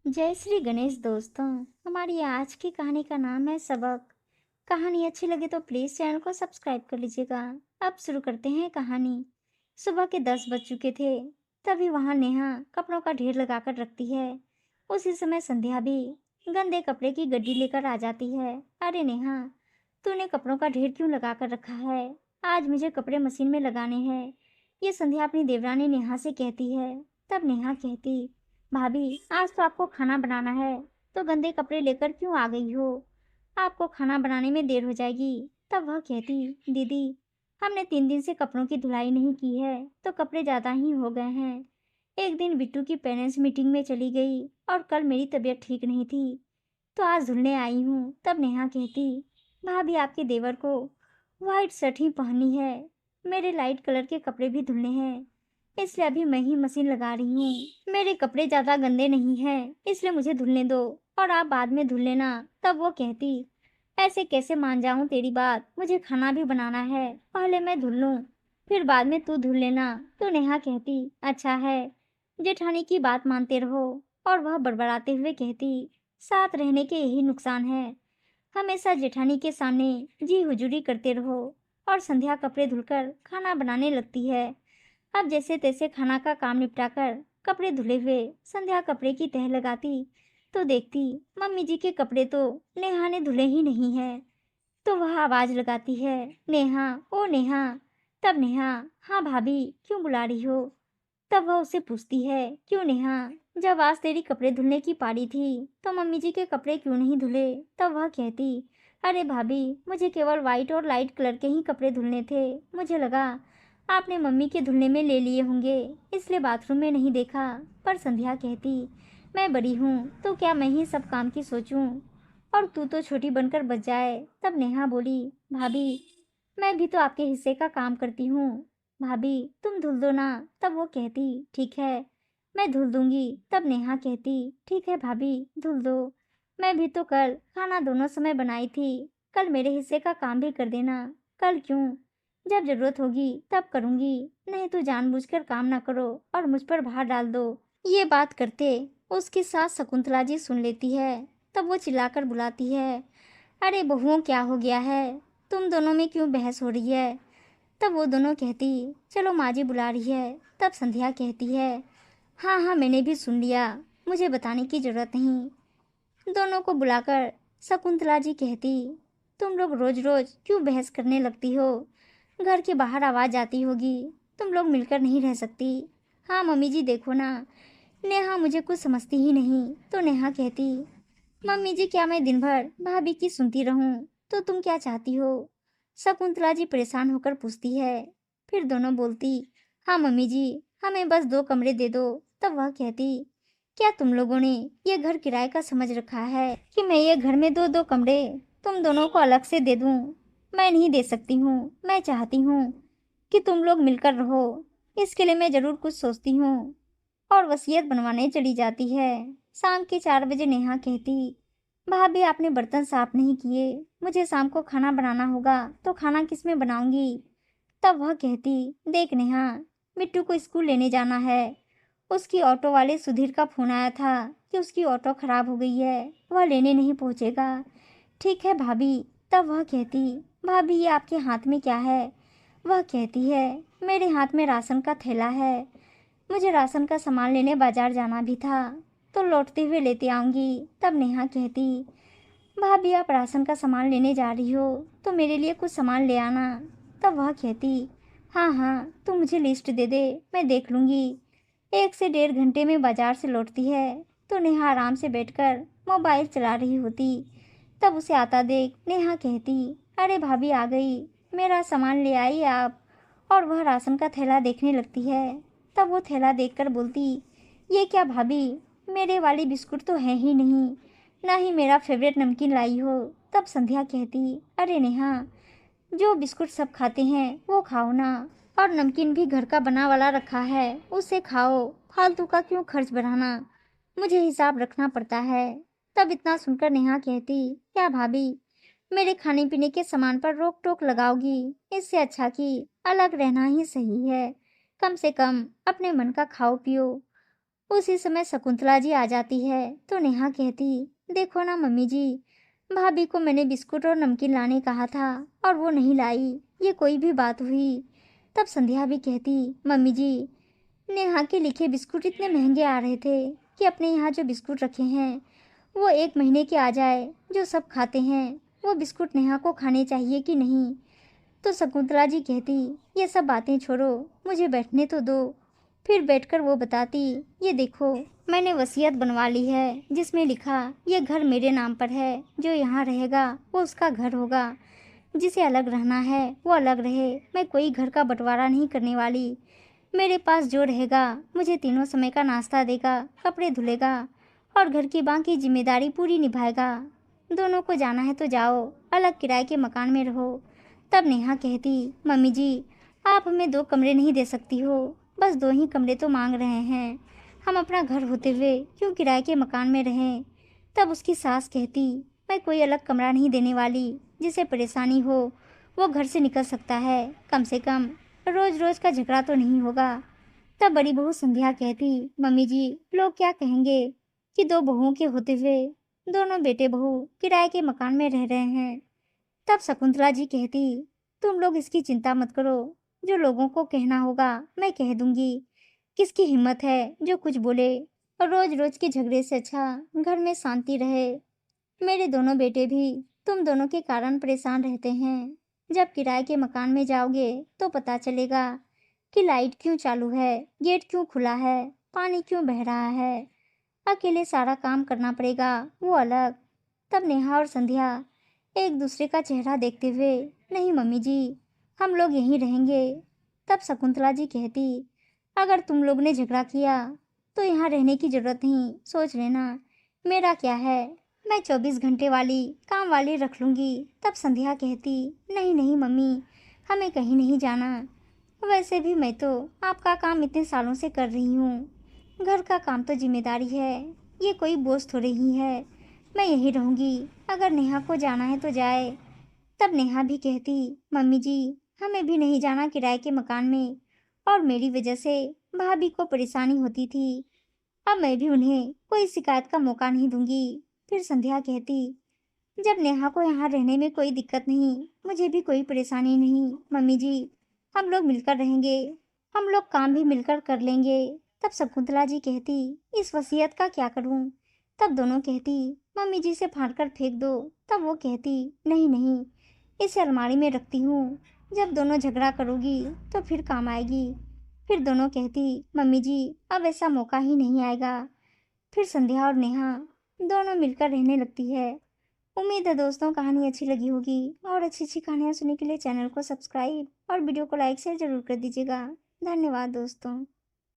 जय श्री गणेश दोस्तों। हमारी आज की कहानी का नाम है सबक। कहानी अच्छी लगे तो प्लीज चैनल को सब्सक्राइब कर लीजिएगा। अब शुरू करते हैं कहानी। सुबह के 10 बज चुके थे। तभी वहां नेहा कपड़ों का ढेर लगाकर रखती है। उसी समय संध्या भी गंदे कपड़े की गड्डी लेकर आ जाती है। अरे नेहा, तूने कपड़ों का ढेर क्यों लगा कर रखा है? आज मुझे कपड़े मशीन में लगाने हैं, ये संध्या अपनी देवरानी नेहा से कहती है। तब नेहा कहती, भाभी आज तो आपको खाना बनाना है, तो गंदे कपड़े लेकर क्यों आ गई हो? आपको खाना बनाने में देर हो जाएगी। तब वह कहती, दीदी हमने 3 दिन से कपड़ों की धुलाई नहीं की है, तो कपड़े ज्यादा ही हो गए हैं। एक दिन बिट्टू की पेरेंट्स मीटिंग में चली गई और कल मेरी तबीयत ठीक नहीं थी, तो आज धुलने आई हूँ। तब नेहा कहती, भाभी आपके देवर को व्हाइट शर्ट ही पहननी है, मेरे लाइट कलर के कपड़े भी धुलने हैं, इसलिए अभी मैं ही मशीन लगा रही हूँ। मेरे कपड़े ज्यादा गंदे नहीं हैं, इसलिए मुझे धुलने दो और आप बाद में धुल लेना। तब वो कहती, ऐसे कैसे मान जाऊं तेरी बात, मुझे खाना भी बनाना है, पहले मैं धुल लूं, फिर बाद में तू धुल लेना। तो नेहा कहती, अच्छा है, जेठानी की बात मानते रहो। और वह बड़बड़ाते हुए कहती, साथ रहने के यही नुकसान है, हमेशा जेठानी के सामने जी हुजूरी करते रहो। और संध्या कपड़े धुलकर खाना बनाने लगती है। अब जैसे तैसे खाना का काम निपटाकर कपड़े धुले हुए संध्या कपड़े की तह लगाती, तो देखती मम्मी जी के कपड़े तो नेहा ने धुले ही नहीं है। तो वह आवाज लगाती है, नेहा, ओ नेहा। तब नेहा, हाँ भाभी क्यों बुला रही हो? तब वह उससे पूछती है, क्यों नेहा, जब आज तेरी कपड़े धुलने की पारी थी तो मम्मी जी के कपड़े क्यों नहीं धुले? तब वह कहती, अरे भाभी मुझे केवल वाइट और लाइट कलर के ही कपड़े धुलने थे, मुझे लगा आपने मम्मी के धुलने में ले लिए होंगे, इसलिए बाथरूम में नहीं देखा। पर संध्या कहती, मैं बड़ी हूँ तो क्या मैं ही सब काम की सोचूं, और तू तो छोटी बनकर बच जाए। तब नेहा बोली, भाभी मैं भी तो आपके हिस्से का काम करती हूँ, भाभी तुम धुल दो ना। तब वो कहती, ठीक है मैं धुल दूंगी। तब नेहा कहती, ठीक है भाभी धुल दो, मैं भी तो कल खाना दोनों समय बनाई थी, कल मेरे हिस्से का काम भी कर देना। कल क्यों, जब जरूरत होगी तब करूंगी, नहीं तो जानबूझकर काम ना करो और मुझ पर भार डाल दो। ये बात करते उसकी सास शकुंतला जी सुन लेती है। तब वो चिल्लाकर बुलाती है, अरे बहुओं क्या हो गया है, तुम दोनों में क्यों बहस हो रही है? तब वो दोनों कहती, चलो माँ जी बुला रही है। तब संध्या कहती है, हाँ हाँ मैंने भी सुन लिया, मुझे बताने की जरूरत नहीं। दोनों को बुलाकर शकुंतला जी कहती, तुम लोग रोज रोज क्यों बहस करने लगती हो? घर के बाहर आवाज आती होगी, तुम लोग मिलकर नहीं रह सकती। हाँ मम्मी जी देखो ना, नेहा मुझे कुछ समझती ही नहीं। तो नेहा कहती, मम्मी जी क्या मैं दिन भर भाभी की सुनती रहूं, तो तुम क्या चाहती हो? शकुंतला जी परेशान होकर पूछती है। फिर दोनों बोलती, हाँ मम्मी जी हमें बस 2 कमरे दे दो। तब वह कहती, क्या तुम लोगों ने ये घर किराए का समझ रखा है कि मैं ये घर में 2-2 कमरे तुम दोनों को अलग से दे दूं? मैं नहीं दे सकती हूँ, मैं चाहती हूँ कि तुम लोग मिलकर रहो, इसके लिए मैं जरूर कुछ सोचती हूँ। और वसीयत बनवाने चली जाती है। शाम के 4 बजे नेहा कहती, भाभी आपने बर्तन साफ नहीं किए, मुझे शाम को खाना बनाना होगा, तो खाना किस में बनाऊंगी? तब वह कहती, देख नेहा, मिट्टू को स्कूल लेने जाना है, उसकी ऑटो वाले सुधीर का फोन आया था कि उसकी ऑटो खराब हो गई है, वह लेने नहीं पहुंचेगा। ठीक है भाभी। तब वह कहती, भाभी ये आपके हाथ में क्या है? वह कहती है, मेरे हाथ में राशन का थैला है, मुझे राशन का सामान लेने बाजार जाना भी था, तो लौटते हुए लेते आऊंगी। तब नेहा कहती, भाभी आप राशन का सामान लेने जा रही हो तो मेरे लिए कुछ सामान ले आना। तब वह कहती, हाँ हाँ तू मुझे लिस्ट दे दे, मैं देख लूंगी। 1 से 1.5 घंटे में बाजार से लौटती है तो नेहा आराम से बैठकर मोबाइल चला रही होती। तब उसे आता देख नेहा कहती, अरे भाभी आ गई, मेरा सामान ले आई आप। और वह राशन का थैला देखने लगती है। तब वो थैला देखकर बोलती, ये क्या भाभी, मेरे वाली बिस्कुट तो है ही नहीं, ना ही मेरा फेवरेट नमकीन लाई हो। तब संध्या कहती, अरे नेहा, जो बिस्कुट सब खाते हैं वो खाओ ना, और नमकीन भी घर का बना वाला रखा है, उसे खाओ, फालतू का क्यों खर्च बढ़ाना, मुझे हिसाब रखना पड़ता है। तब इतना सुनकर नेहा कहती, क्या भाभी मेरे खाने पीने के सामान पर रोक टोक लगाओगी? इससे अच्छा कि अलग रहना ही सही है, कम से कम अपने मन का खाओ पियो। उसी समय शकुंतला जी आ जाती है तो नेहा कहती, देखो ना मम्मी जी, भाभी को मैंने बिस्कुट और नमकीन लाने कहा था और वो नहीं लाई, ये कोई भी बात हुई। तब संध्या भी कहती, मम्मी जी, नेहा के लिखे बिस्कुट इतने महंगे आ रहे थे कि अपने यहाँ जो बिस्कुट रखे हैं वो 1 महीने के आ जाए, जो सब खाते हैं वो बिस्कुट नेहा को खाने चाहिए कि नहीं। तो शकुंतला जी कहती, ये सब बातें छोड़ो, मुझे बैठने तो दो। फिर बैठकर वो बताती, ये देखो, मैंने वसीयत बनवा ली है जिसमें लिखा ये घर मेरे नाम पर है, जो यहाँ रहेगा वो उसका घर होगा, जिसे अलग रहना है वो अलग रहे, मैं कोई घर का बंटवारा नहीं करने वाली। मेरे पास जो रहेगा मुझे तीनों समय का नाश्ता देगा, कपड़े धुलेगा और घर की बाकी जिम्मेदारी पूरी निभाएगा। दोनों को जाना है तो जाओ, अलग किराए के मकान में रहो। तब नेहा कहती, मम्मी जी, आप हमें 2 कमरे नहीं दे सकती हो, बस 2 ही कमरे तो मांग रहे हैं, हम अपना घर होते हुए क्यों किराए के मकान में रहें। तब उसकी सास कहती, मैं कोई अलग कमरा नहीं देने वाली, जिसे परेशानी हो वो घर से निकल सकता है, कम से कम रोज रोज का झगड़ा तो नहीं होगा। तब बड़ी बहू संध्या कहती, मम्मी जी, लोग क्या कहेंगे कि 2 बहुओं के होते हुए दोनों बेटे बहू किराए के मकान में रह रहे हैं। तब शकुंतला जी कहती, तुम लोग इसकी चिंता मत करो, जो लोगों को कहना होगा मैं कह दूंगी। किसकी हिम्मत है जो कुछ बोले, और रोज रोज के झगड़े से अच्छा घर में शांति रहे। मेरे दोनों बेटे भी तुम दोनों के कारण परेशान रहते हैं। जब किराए के मकान में जाओगे तो पता चलेगा कि लाइट क्यों चालू है, गेट क्यों खुला है, पानी क्यों बह रहा है। अकेले सारा काम करना पड़ेगा, वो अलग। तब नेहा और संध्या एक दूसरे का चेहरा देखते हुए, नहीं मम्मी जी, हम लोग यहीं रहेंगे। तब शकुंतला जी कहती, अगर तुम लोग ने झगड़ा किया तो यहाँ रहने की जरूरत नहीं, सोच लेना, मेरा क्या है, मैं 24 घंटे वाली काम वाली रख लूंगी। तब संध्या कहती, नहीं नहीं मम्मी, हमें कहीं नहीं जाना, वैसे भी मैं तो आपका काम इतने सालों से कर रही हूँ, घर का काम तो जिम्मेदारी है, ये कोई बोझ थोड़ी ही है, मैं यहीं रहूंगी, अगर नेहा को जाना है तो जाए। तब नेहा भी कहती, मम्मी जी, हमें भी नहीं जाना किराए के मकान में, और मेरी वजह से भाभी को परेशानी होती थी, अब मैं भी उन्हें कोई शिकायत का मौका नहीं दूंगी। फिर संध्या कहती, जब नेहा को यहाँ रहने में कोई दिक्कत नहीं, मुझे भी कोई परेशानी नहीं, मम्मी जी, हम लोग मिलकर रहेंगे, हम लोग काम भी मिलकर कर लेंगे। तब शकुंतला जी कहती, इस वसीयत का क्या करूं। तब दोनों कहती, मम्मी जी से फाड़ कर फेंक दो। तब वो कहती, नहीं नहीं, इसे अलमारी में रखती हूँ, जब दोनों झगड़ा करोगी तो फिर काम आएगी। फिर दोनों कहती, मम्मी जी, अब ऐसा मौका ही नहीं आएगा। फिर संध्या और नेहा दोनों मिलकर रहने लगती है। उम्मीद है दोस्तों कहानी अच्छी लगी होगी, और अच्छी अच्छी कहानियाँ सुनने के लिए चैनल को सब्सक्राइब और वीडियो को लाइक शेयर जरूर कर दीजिएगा। धन्यवाद दोस्तों।